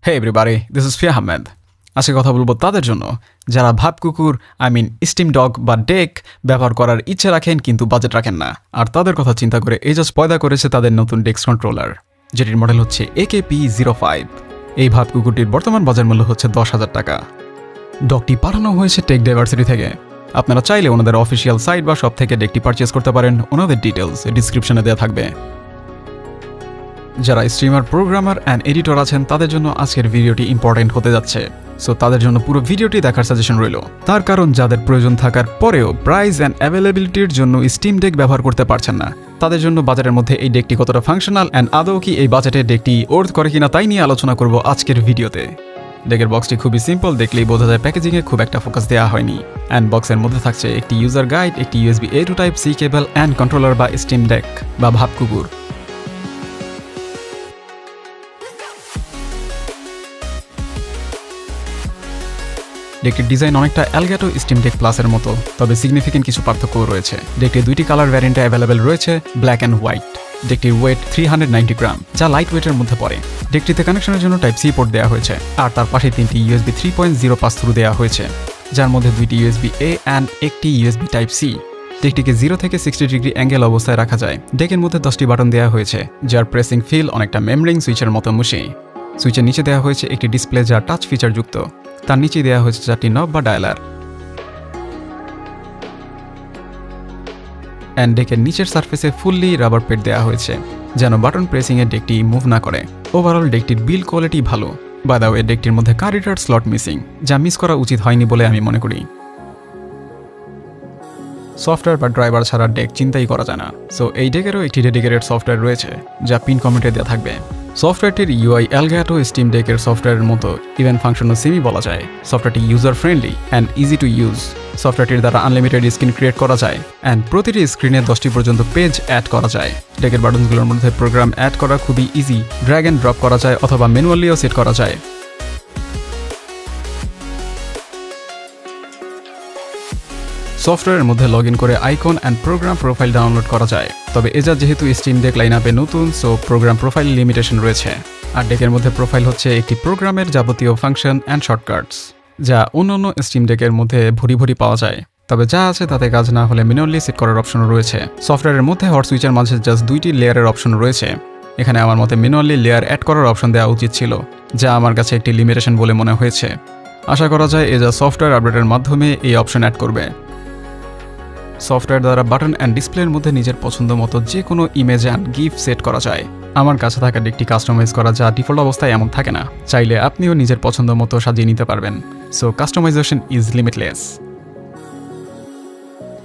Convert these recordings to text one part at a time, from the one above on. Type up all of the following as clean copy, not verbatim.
Hey everybody, this is Fia Ahmed. আজকে কথা বলবো তাদের জন্য যারা ভাব কুকুর স্টিম ডগ বা ডেক ব্যবহার করার ইচ্ছে রাখেন কিন্তু বাজেট রাখেন না। আর তাদের কথা চিন্তা করে এজাজ পয়দা করেছে তাদের নতুন ডেস্ক কন্ট্রোলার, যেটির মডেল হচ্ছে AKP05। এই ভাব কুকুরটির বর্তমান বাজার মূল্য হচ্ছে 10,000 টাকা। ডগটি পাঠানো হয়েছে টেক ডাইভার্সিটি থেকে। আপনারা চাইলে ওনাদের অফিসিয়াল সাইট বা শপ থেকে ডেকটি পারচেজ করতে পারেন। ওনাদের ডিটেলস ডিসক্রিপশনে দেওয়া থাকবে। যারা স্ট্রিমার, প্রোগ্রামার অ্যান্ড এডিটর আছেন তাদের জন্য আজকের ভিডিওটি ইম্পর্টেন্ট হতে যাচ্ছে। সো তাদের জন্য পুরো ভিডিওটি দেখার সাজেশন রইল। তার কারণ যাদের প্রয়োজন থাকার পরেও প্রাইস অ্যান্ড অ্যাভেলেবিলিটির জন্য স্টিম ডেক ব্যবহার করতে পারছেন না, তাদের জন্য বাজারের মধ্যে এই ডেকটি কতটা ফাংশনাল অ্যান্ড আদৌ কি এই বাজেটের ডেকটি ওর্থ করে কিনা তাই নিয়ে আলোচনা করব আজকের ভিডিওতে। ডেকের বক্সটি খুবই সিম্পল, দেখলেই বোঝা যায় প্যাকেজিংয়ে খুব একটা ফোকাস দেওয়া হয়নি। অ্যান্ড বক্সের মধ্যে থাকছে একটি ইউজার গাইড, একটি USB A to Type C cable and controller বা স্টিম ডেক বা ভাব কুকুর। ডেকটির ডিজাইন অনেকটা এলগ্যাটো স্টিম ডেক প্লাসের মতো, তবে সিগনিফিকেন্ট কিছু পার্থক্যও রয়েছে। ডেকটির দুইটি কালার ভ্যারিয়েন্টে অ্যাভেলেবেল রয়েছে, ব্ল্যাক অ্যান্ড হোয়াইট। ডেকটির ওয়েট 390 গ্রাম, যা লাইট ওয়েটের মধ্যে পড়ে। ডেকটিতে কানেকশনের জন্য টাইপ C পোর্ট দেওয়া হয়েছে, আর তার পাশে 3টি USB 3.0 পাস থ্রু দেওয়া হয়েছে, যার মধ্যে 2টি USB A অ্যান্ড একটি USB টাইপ C। ডেকটিকে 0 থেকে 60 ডিগ্রি অ্যাঙ্গেল অবস্থায় রাখা যায়। ডেকের মধ্যে 10টি বাটন দেওয়া হয়েছে, যার প্রেসিং ফিল অনেকটা মেমরিং সুইচের মতো মুশি। সুইচের নিচে দেওয়া হয়েছে একটি ডিসপ্লে যা টাচ ফিচার যুক্ত। তার নিচে দেওয়া হয়েছে 4টি নব বা ডায়ালার। অ্যান্ড ডেকের নিচের সারফেসে ফুললি রাবার প্যাড দেওয়া হয়েছে, যেন বাটন প্রেসিংয়ে ডেকটি মুভ না করে। ওভারঅল ডেকটির বিল্ড কোয়ালিটি ভালো। বাই দ্য ওয়ে, ডেকটির মধ্যে কার রিডার স্লট মিসিং, যা মিস করা উচিত হয়নি বলে আমি মনে করি। সফটওয়্যার বা ড্রাইভার ছাড়া ডেক চিন্তাই করা যায় না। সো এই ডেকেরও একটি ডেডিকেটেড সফটওয়্যার রয়েছে, যা পিন কমেন্টে দেওয়া থাকবে। সফটওয়্যারটির UI এলগ্যাটো স্টিম ডেকের সফটওয়্যারের মতো ইভেন ফাংশনও সেমি বলা যায়। সফটওয়্যারটি user friendly and easy to use. সফটওয়্যারটির দ্বারা আনলিমিটেড স্ক্রিন ক্রিয়েট করা যায় অ্যান্ড প্রতিটি স্ক্রিনে 10টি পর্যন্ত পেজ অ্যাড করা যায়। ডেকের বাটনগুলোর মধ্যে প্রোগ্রাম অ্যাড করা খুবই ইজি, ড্র্যাগ অ্যান্ড ড্রপ করা যায় অথবা ম্যানুয়ালিও সেট করা যায়। সফটওয়্যারের মধ্যে লগ ইন করে icon and program profile download করা যায়। তবে এজাজ যেহেতু স্টিম ডেক লাইন আপে নতুন, সো প্রোগ্রাম প্রোফাইল লিমিটেশন রয়েছে। আর ডেকের মধ্যে প্রোফাইল হচ্ছে একটি প্রোগ্রামের যাবতীয় ফাংশন অ্যান্ড শর্টকাটস, যা অন্যান্য স্টিম ডেকের মধ্যে ভরি ভরি পাওয়া যায়। তবে যা আছে তাতে কাজ না হলে ম্যানুয়ালি সেট করার অপশনও রয়েছে। সফটওয়্যারের মধ্যে হট সুইচের মাঝে জাস্ট 2টি লেয়ারের অপশন রয়েছে। এখানে আমার মতে ম্যানুয়ালি লেয়ার অ্যাড করার অপশন দেওয়া উচিত ছিল, যা আমার কাছে একটি লিমিটেশন বলে মনে হয়েছে। আশা করা যায় এজাজ সফটওয়্যার আপডেটের মাধ্যমে এই অপশন অ্যাড করবে। সফটওয়্যার দ্বারা বাটন অ্যান্ড ডিসপ্লের মধ্যে নিজের পছন্দ মতো যে কোনো ইমেজ অ্যান্ড গিফট সেট করা যায়। আমার কাছে থাকা ডেকটি কাস্টমাইজ করা, যা ডিফল্ট অবস্থায় এমন থাকে না। চাইলে আপনিও নিজের পছন্দ মতো সাজিয়ে নিতে পারবেন। So customisation is limitless.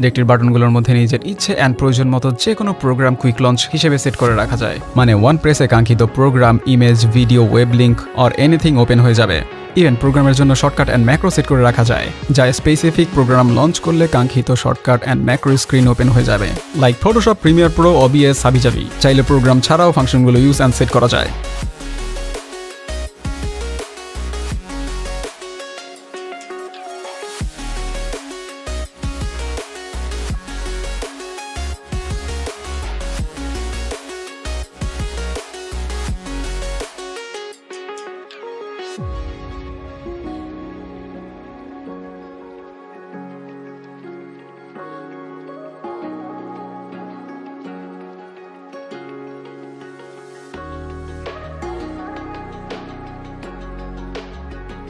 ডেকটির বাটনগুলোর মধ্যে নিজের ইচ্ছে অ্যান্ড প্রয়োজন মতো যে কোনো প্রোগ্রাম কুইক লঞ্চ হিসেবে সেট করে রাখা যায়। মানে ওয়ান প্রেসে কাঙ্ক্ষিত program, image, video, web link or anything open হয়ে যাবে। ইভেন প্রোগ্রামের জন্য শর্টকাট অ্যান্ড ম্যাক্রো সেট করে রাখা যায়, যা স্পেসিফিক প্রোগ্রাম লঞ্চ করলে কাঙ্ক্ষিত shortcut and macro screen open হয়ে যাবে। Like Photoshop, Premiere Pro, OBS, হাবিজাবি। চাইলে প্রোগ্রাম ছাড়াও ফাংশনগুলো ইউজ অ্যান্ড সেট করা যায়।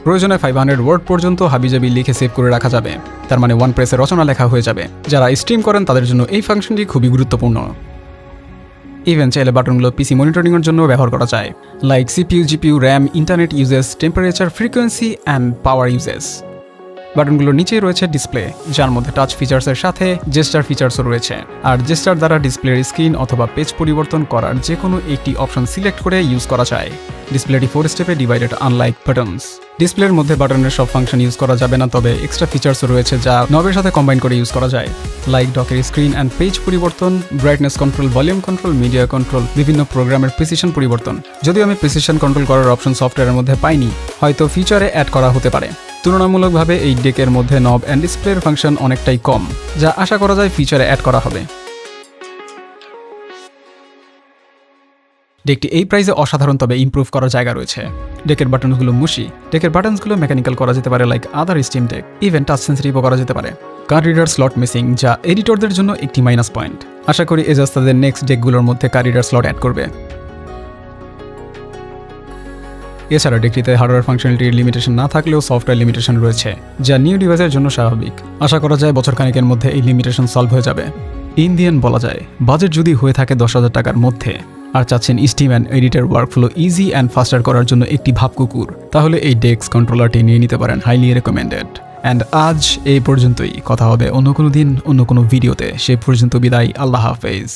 প্রয়োজনে 500 ওয়ার্ড পর্যন্ত হাবিজাবি লিখে সেভ করে রাখা যাবে। তার মানে ওয়ান প্রেসে রচনা লেখা হয়ে যাবে। যারা স্ট্রিম করেন তাদের জন্য এই ফাংশনটি খুবই গুরুত্বপূর্ণ। ইভেন চাইলে বাটনগুলো পিসি মনিটরিংয়ের জন্য ব্যবহার করা যায়, like CPU, GPU, RAM, internet uses, temperature, frequency and power uses. বাটনগুলোর নিচেই রয়েছে ডিসপ্লে, যার মধ্যে টাচ ফিচার্সের সাথে জেস্টার ফিচার্সও রয়েছে। আর জেস্টার দ্বারা ডিসপ্লের স্ক্রিন অথবা পেজ পরিবর্তন করার যে কোনো একটি অপশন সিলেক্ট করে ইউজ করা যায়। ডিসপ্লেটি 4 স্টেপে ডিভাইডেড, আনলাইক বাটনস। ডিসপ্লের মধ্যে বাটনের সব ফাংশন ইউজ করা যাবে না, তবে এক্সট্রা ফিচার্সও রয়েছে যা নবের সাথে কম্বাইন করে ইউজ করা যায়, লাইক ডকের স্ক্রিন অ্যান্ড পেজ পরিবর্তন, brightness control, volume control, media control, বিভিন্ন প্রোগ্রামের প্রিসিশন পরিবর্তন। যদিও আমি প্রিসিশন কন্ট্রোল করার অপশন সফটওয়্যারের মধ্যে পাইনি, হয়তো ফিচারে অ্যাড করা হতে পারে। তুলনামূলকভাবে এই ডেকের মধ্যে নব অ্যান্ড ডিসপ্লের ফাংশন অনেকটাই কম, যা আশা করা যায় ফিচারে অ্যাড করা হবে। ডেকটি এই প্রাইসে অসাধারণ, তবে ইমপ্রুভ করার জায়গা রয়েছে। ডেকের বাটনসগুলো মুশি। ডেকের বাটনসগুলো মেকানিক্যাল করা যেতে পারে like other stream deck. Even touch সেন্সিটিভও করা যেতে পারে। কার্ড রিডার স্লট মিসিং, যা এডিটরদের জন্য একটি মাইনাস পয়েন্ট। আশা করি এজাজ তাদের নেক্সট ডেকগুলোর মধ্যে কার্ড রিডার স্লট অ্যাড করবে। এছাড়া ডেকটিতে হার্ডওয়্যার ফাংশনালিটির লিমিটেশন না থাকলেও সফটওয়্যার লিমিটেশন রয়েছে, যা নিউ ডিভাইসের জন্য স্বাভাবিক। আশা করা যায় বছর খানেকের মধ্যে এই লিমিটেশন সলভ হয়ে যাবে। ইন দি এন্ড বলা যায়, বাজেট যদি হয়ে থাকে 10,000 টাকার মধ্যে আর চাচ্ছেন স্টিম অ্যান্ড এডিটের ওয়ার্কফ্লো ইজি অ্যান্ড ফাস্টার করার জন্য একটি ভাবকুকুর, তাহলে এই ডেক্স কন্ট্রোলারটি নিয়ে নিতে পারেন, হাইলি রেকমেন্ডেড। অ্যান্ড আজ এই পর্যন্তই। কথা হবে অন্য কোনো দিন অন্য কোনো ভিডিওতে। সে পর্যন্ত বিদায়, আল্লাহ হাফেজ।